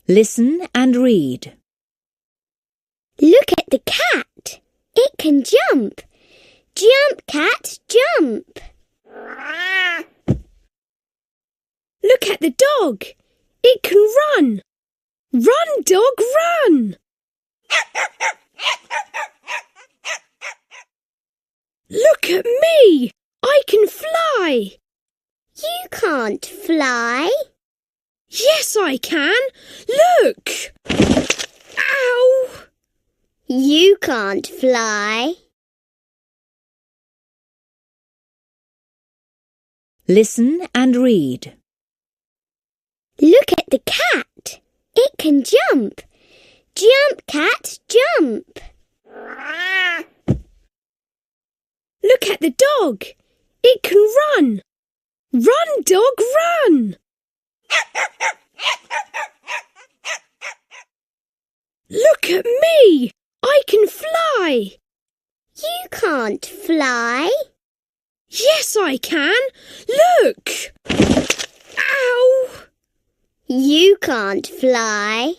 Listen and read. Look at the cat. It can jump. Jump, cat, jump. Look at the dog. It can run. Run, dog, run. Look at me. I can fly. You can't fly. Yes, I can. Look. Ow. You can't fly. Listen and read. Look at the cat. It can jump. Jump, cat, jump. Look at the dog. It can run. Run, dog, run. Look at me. I can fly. You can't fly. Yes, I can. Look. Ow. You can't fly.